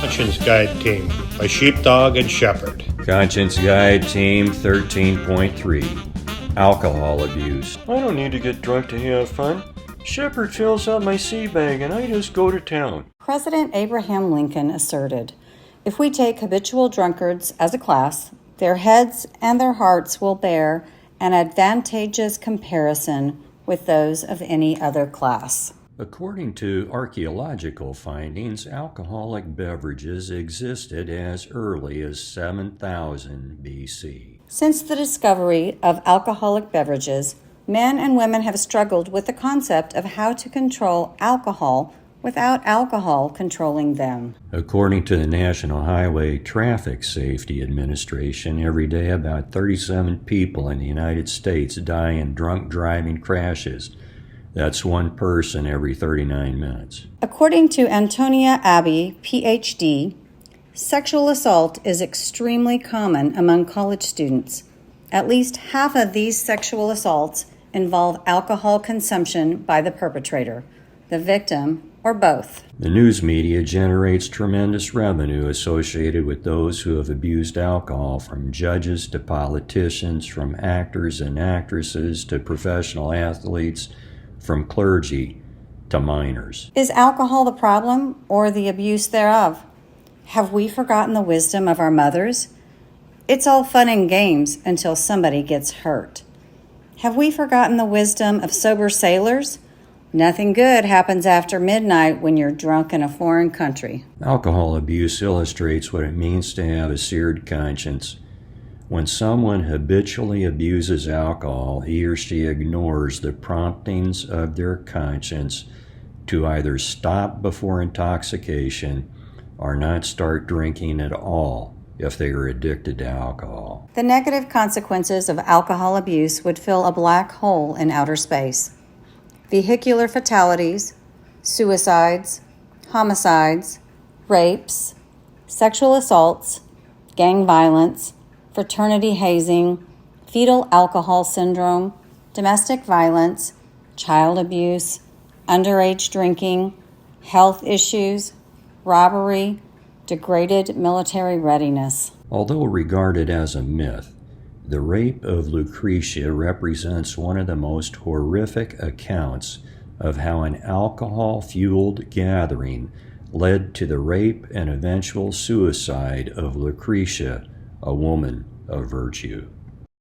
Conscience Guide Team by Sheepdog and Shepherd. Conscience Guide Team 13.3 Alcohol Abuse. I don't need to get drunk to have fun. Shepherd fills up my sea bag and I just go to town. President Abraham Lincoln asserted, "If we take habitual drunkards as a class, their heads and their hearts will bear an advantageous comparison with those of any other class." According to archaeological findings, alcoholic beverages existed as early as 7000 BC. Since the discovery of alcoholic beverages, men and women have struggled with the concept of how to control alcohol without alcohol controlling them. According to the National Highway Traffic Safety Administration, every day about 37 people in the United States die in drunk driving crashes. That's one person every 39 minutes. According to Antonia Abbey, Ph.D., sexual assault is extremely common among college students. At least half of these sexual assaults involve alcohol consumption by the perpetrator, the victim, or both. The news media generates tremendous revenue associated with those who have abused alcohol, from judges to politicians, from actors and actresses to professional athletes, from clergy to minors. Is alcohol the problem or the abuse thereof? Have we forgotten the wisdom of our mothers? It's all fun and games until somebody gets hurt. Have we forgotten the wisdom of sober sailors? Nothing good happens after midnight when you're drunk in a foreign country. Alcohol abuse illustrates what it means to have a seared conscience. When someone habitually abuses alcohol, he or she ignores the promptings of their conscience to either stop before intoxication or not start drinking at all if they are addicted to alcohol. The negative consequences of alcohol abuse would fill a black hole in outer space. Vehicular fatalities, suicides, homicides, rapes, sexual assaults, gang violence, fraternity hazing, fetal alcohol syndrome, domestic violence, child abuse, underage drinking, health issues, robbery, degraded military readiness. Although regarded as a myth, the rape of Lucretia represents one of the most horrific accounts of how an alcohol-fueled gathering led to the rape and eventual suicide of Lucretia, a woman of virtue.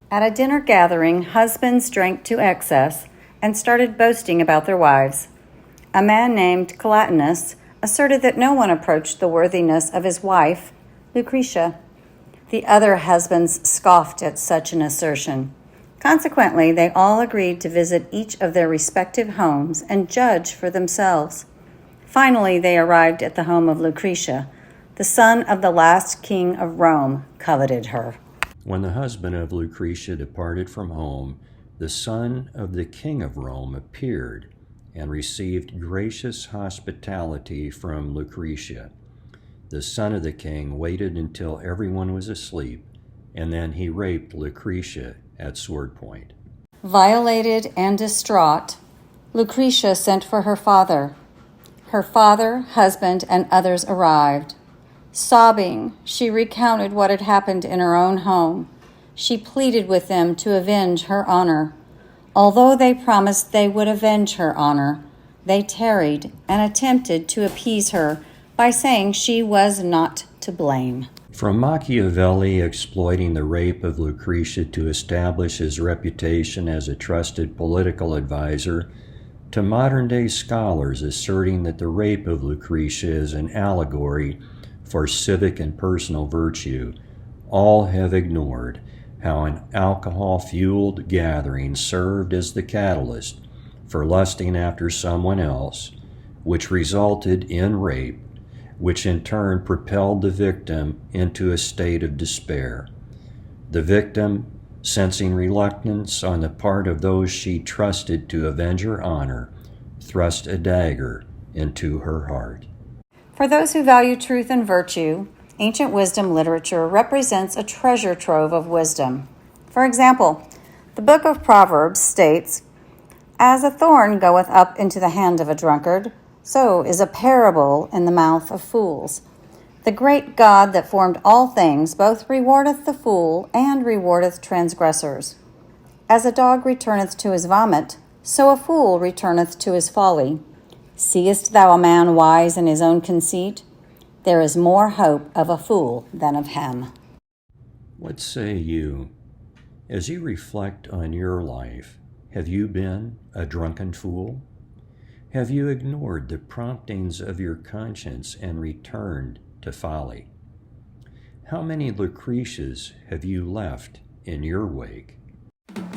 At a dinner gathering, husbands drank to excess and started boasting about their wives. A man named Calatinus asserted that no one approached the worthiness of his wife, Lucretia. The other husbands scoffed at such an assertion. Consequently, they all agreed to visit each of their respective homes and judge for themselves. Finally, they arrived at the home of Lucretia. The son of the last king of Rome coveted her. When the husband of Lucretia departed from home, the son of the king of Rome appeared and received gracious hospitality from Lucretia. The son of the king waited until everyone was asleep, and then he raped Lucretia at sword point. Violated and distraught, Lucretia sent for her father. Her father, husband, and others arrived. Sobbing, she recounted what had happened in her own home. She pleaded with them to avenge her honor. Although they promised they would avenge her honor, they tarried and attempted to appease her by saying she was not to blame. From Machiavelli exploiting the rape of Lucretia to establish his reputation as a trusted political advisor, to modern-day scholars asserting that the rape of Lucretia is an allegory for civic and personal virtue, all have ignored how an alcohol-fueled gathering served as the catalyst for lusting after someone else, which resulted in rape, which in turn propelled the victim into a state of despair. The victim, sensing reluctance on the part of those she trusted to avenge her honor, thrust a dagger into her heart. For those who value truth and virtue, ancient wisdom literature represents a treasure trove of wisdom. For example, the book of Proverbs states, "As a thorn goeth up into the hand of a drunkard, so is a parable in the mouth of fools. The great God that formed all things both rewardeth the fool and rewardeth transgressors. As a dog returneth to his vomit, so a fool returneth to his folly. Seest thou a man wise in his own conceit? There is more hope of a fool than of him. What say you? As you reflect on your life, have you been a drunken fool? Have you ignored the promptings of your conscience and returned to folly? How many Lucretias have you left in your wake?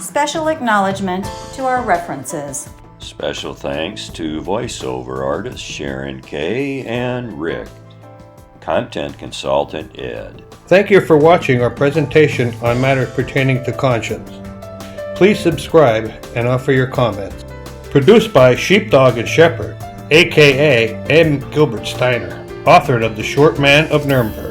Special acknowledgement to our references. Special thanks to voiceover artists Sharon Kay and Rick. Content consultant Ed. Thank you for watching our presentation on matters pertaining to conscience. Please subscribe and offer your comments. Produced by Sheepdog and Shepherd, aka M. Gilbert Steiner, author of The Short Man of Nuremberg.